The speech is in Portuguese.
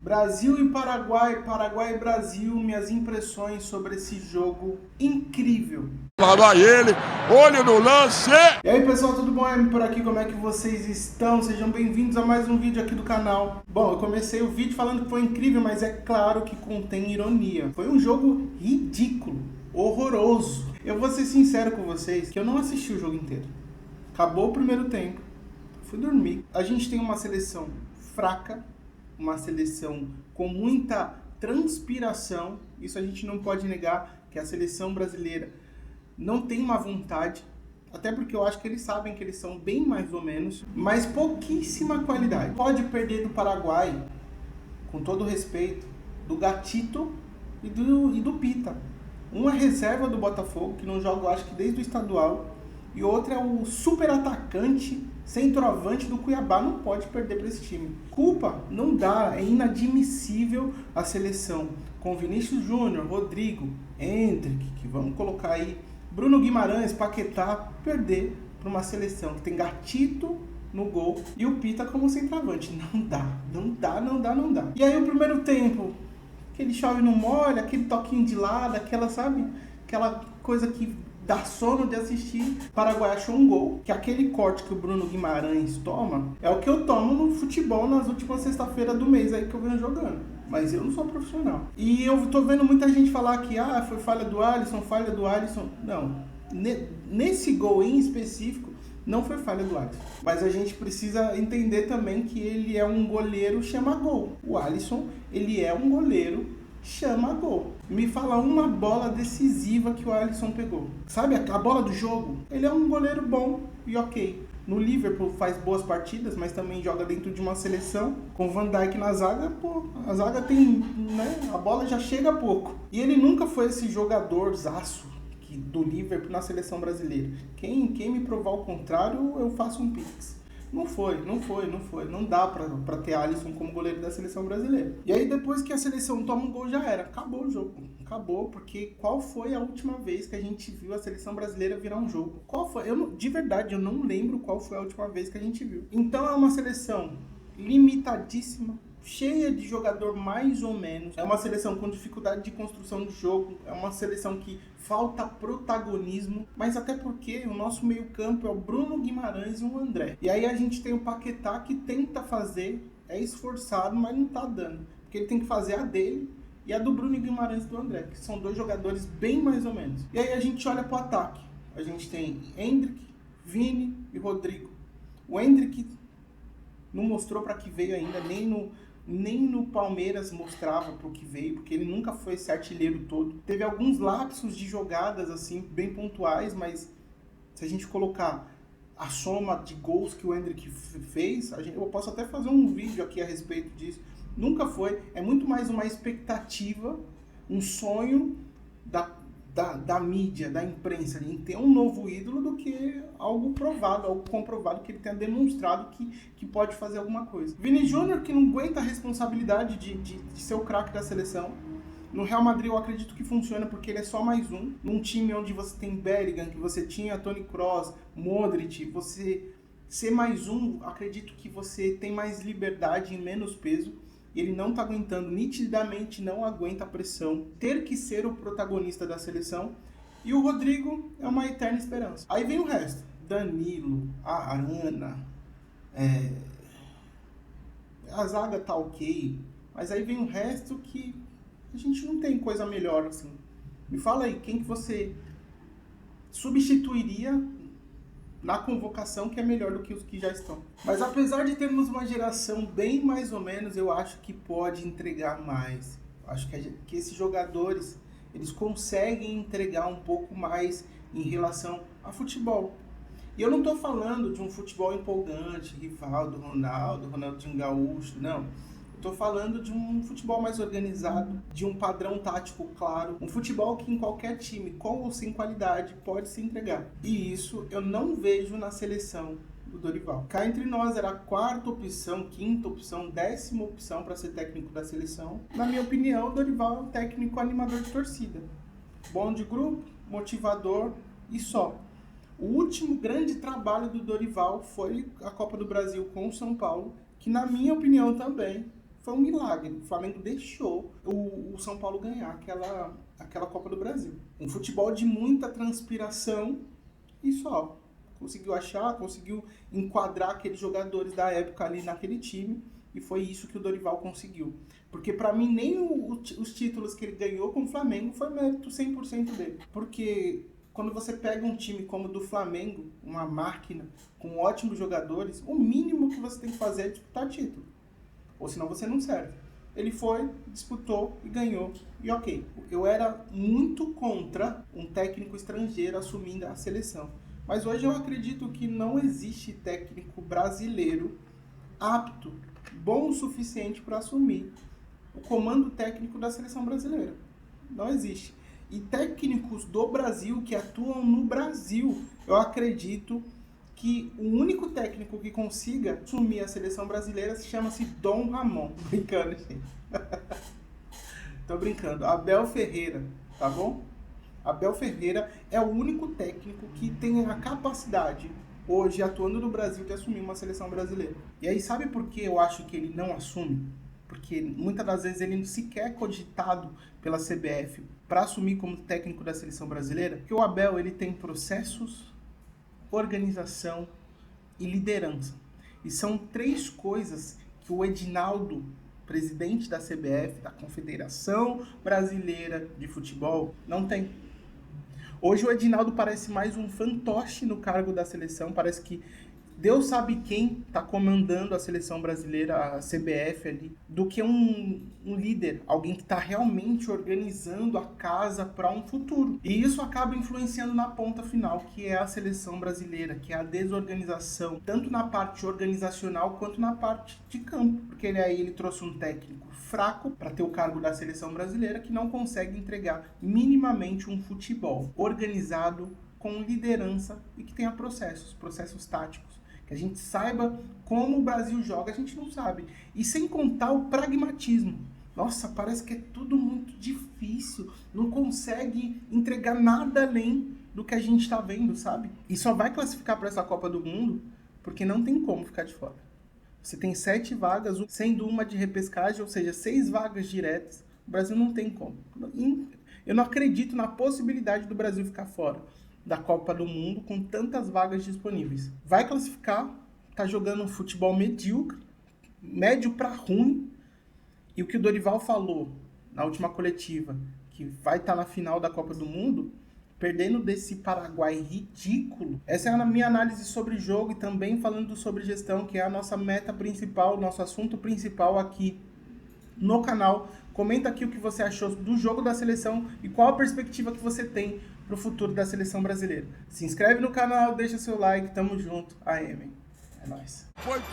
Brasil e Paraguai, Paraguai e Brasil, minhas impressões sobre esse jogo incrível. Lá vai ele, olho no lance! E aí pessoal, tudo bom? Por aqui, como é que vocês estão? Sejam bem-vindos a mais um vídeo aqui do canal. Bom, eu comecei o vídeo falando que foi incrível, mas é claro que contém ironia. Foi um jogo ridículo, horroroso. Eu vou ser sincero com vocês que eu não assisti o jogo inteiro. Acabou o primeiro tempo, fui dormir. A gente tem uma seleção fraca, uma seleção com muita transpiração. Isso a gente não pode negar, que a seleção brasileira não tem uma vontade, até porque eu acho que eles sabem que eles são bem mais ou menos, mas pouquíssima qualidade. Pode perder do Paraguai, com todo respeito, do Gatito e do Pita. Um é reserva do Botafogo, que não joga, eu acho que desde o estadual, e outro é o super atacante, centroavante do Cuiabá. Não pode perder para esse time. Culpa? Não dá, é inadmissível a seleção com Vinícius Júnior, Rodrigo, Hendrick, que vamos colocar aí, Bruno Guimarães, Paquetá, perder para uma seleção que tem Gatito no gol e o Pita como centroavante. Não dá. E aí o primeiro tempo, aquele chove não molha, aquele toquinho de lado, aquela coisa que dá sono de assistir. O Paraguai achou um gol, que aquele corte que o Bruno Guimarães toma é o que eu tomo no futebol nas últimas sexta-feiras do mês aí que eu venho jogando. Mas eu não sou profissional. E eu tô vendo muita gente falar que foi falha do Alisson. Não, nesse gol em específico não foi falha do Alisson. Mas a gente precisa entender também que ele é um goleiro chama-gol. O Alisson, ele é um goleiro chama-gol. Me fala uma bola decisiva que o Alisson pegou. Sabe, a bola do jogo? Ele é um goleiro bom e ok. No Liverpool faz boas partidas, mas também joga dentro de uma seleção. Com o Van Dijk na zaga, a zaga tem, né? A bola já chega pouco. E ele nunca foi esse jogador-zaço do Liverpool na seleção brasileira. Quem me provar o contrário, eu faço um pix. Não foi. Não dá pra ter Alisson como goleiro da seleção brasileira. E aí depois que a seleção toma um gol já era. Acabou o jogo. Acabou, porque qual foi a última vez que a gente viu a seleção brasileira virar um jogo? Qual foi? De verdade, eu não lembro qual foi a última vez que a gente viu. Então é uma seleção limitadíssima, cheia de jogador mais ou menos. É uma seleção com dificuldade de construção de jogo. É uma seleção que falta protagonismo. Mas até porque o nosso meio campo é o Bruno Guimarães e o André. E aí a gente tem o Paquetá que tenta fazer, é esforçado, mas não tá dando. Porque ele tem que fazer a dele e a do Bruno Guimarães e do André, que são dois jogadores bem mais ou menos. E aí a gente olha pro ataque. A gente tem Hendrick, Vini e Rodrigo. O Hendrick não mostrou para que veio ainda, nem no Palmeiras mostrava pro que veio, porque ele nunca foi esse artilheiro todo. Teve alguns lapsos de jogadas assim bem pontuais, mas se a gente colocar a soma de gols que o Hendrick fez, eu posso até fazer um vídeo aqui a respeito disso. Nunca foi, é muito mais uma expectativa, um sonho da mídia, da imprensa, em ter um novo ídolo do que algo provado, algo comprovado, que ele tenha demonstrado que pode fazer alguma coisa. Vini Júnior, que não aguenta a responsabilidade de ser o craque da seleção. No Real Madrid eu acredito que funciona porque ele é só mais um. Num time onde você tem Bellingham, que você tinha Toni Kroos, Modric, você ser mais um, acredito que você tem mais liberdade e menos peso. Ele não tá aguentando, nitidamente não aguenta a pressão, ter que ser o protagonista da seleção. E o Rodrigo é uma eterna esperança. Aí vem o resto, Danilo, a Arana, a zaga tá ok, mas aí vem o resto que a gente não tem coisa melhor assim. Me fala aí, quem que você substituiria na convocação que é melhor do que os que já estão. Mas apesar de termos uma geração bem mais ou menos, eu acho que pode entregar mais. Eu acho que esses jogadores, eles conseguem entregar um pouco mais em relação a futebol. E eu não estou falando de um futebol empolgante, Rivaldo, Ronaldo, Ronaldinho Gaúcho, não. Estou falando de um futebol mais organizado, de um padrão tático claro, um futebol que em qualquer time, com ou sem qualidade, pode se entregar. E isso eu não vejo na seleção do Dorival. Cá entre nós era a quarta opção, quinta opção, 10ª opção para ser técnico da seleção. Na minha opinião, o Dorival é um técnico animador de torcida. Bom de grupo, motivador e só. O último grande trabalho do Dorival foi a Copa do Brasil com o São Paulo, que na minha opinião também foi um milagre. O Flamengo deixou o São Paulo ganhar aquela Copa do Brasil. Um futebol de muita transpiração e só. Conseguiu achar, conseguiu enquadrar aqueles jogadores da época ali naquele time. E foi isso que o Dorival conseguiu. Porque pra mim nem os títulos que ele ganhou com o Flamengo foi mérito 100% dele. Porque quando você pega um time como o do Flamengo, uma máquina, com ótimos jogadores, o mínimo que você tem que fazer é disputar título. Ou senão você não serve. Ele foi, disputou e ganhou. E ok, eu era muito contra um técnico estrangeiro assumindo a seleção. Mas hoje eu acredito que não existe técnico brasileiro apto, bom o suficiente para assumir o comando técnico da seleção brasileira. Não existe. E técnicos do Brasil que atuam no Brasil, eu acredito que o único técnico que consiga assumir a seleção brasileira chama-se Dom Ramon. Brincando, gente. Tô brincando. Abel Ferreira, tá bom? Abel Ferreira é o único técnico que tem a capacidade, hoje, atuando no Brasil, de assumir uma seleção brasileira. E aí, sabe por que eu acho que ele não assume? Porque muitas das vezes ele sequer é cogitado pela CBF para assumir como técnico da seleção brasileira, porque o Abel ele tem processos, organização e liderança. E são 3 coisas que o Edinaldo, presidente da CBF, da Confederação Brasileira de Futebol, não tem. Hoje o Edinaldo parece mais um fantoche no cargo da seleção, parece que Deus sabe quem está comandando a seleção brasileira, a CBF ali, do que um líder, alguém que está realmente organizando a casa para um futuro. E isso acaba influenciando na ponta final, que é a seleção brasileira, que é a desorganização, tanto na parte organizacional quanto na parte de campo. Porque ele trouxe um técnico fraco para ter o cargo da seleção brasileira, que não consegue entregar minimamente um futebol organizado, com liderança e que tenha processos táticos. Que a gente saiba como o Brasil joga, a gente não sabe. E sem contar o pragmatismo. Nossa, parece que é tudo muito difícil. Não consegue entregar nada além do que a gente está vendo, sabe? E só vai classificar para essa Copa do Mundo porque não tem como ficar de fora. Você tem 7 vagas, sendo uma de repescagem, ou seja, 6 vagas diretas. O Brasil não tem como. Eu não acredito na possibilidade do Brasil ficar fora da Copa do Mundo com tantas vagas disponíveis. Vai classificar, tá jogando um futebol medíocre, médio para ruim, e o que o Dorival falou na última coletiva, que vai estar na final da Copa do Mundo, perdendo desse Paraguai ridículo. Essa é a minha análise sobre o jogo e também falando sobre gestão, que é a nossa meta principal, nosso assunto principal aqui no canal. Comenta aqui o que você achou do jogo da seleção e qual a perspectiva que você tem para o futuro da seleção brasileira. Se inscreve no canal, deixa seu like, tamo junto. AM. É nóis. Foi ele.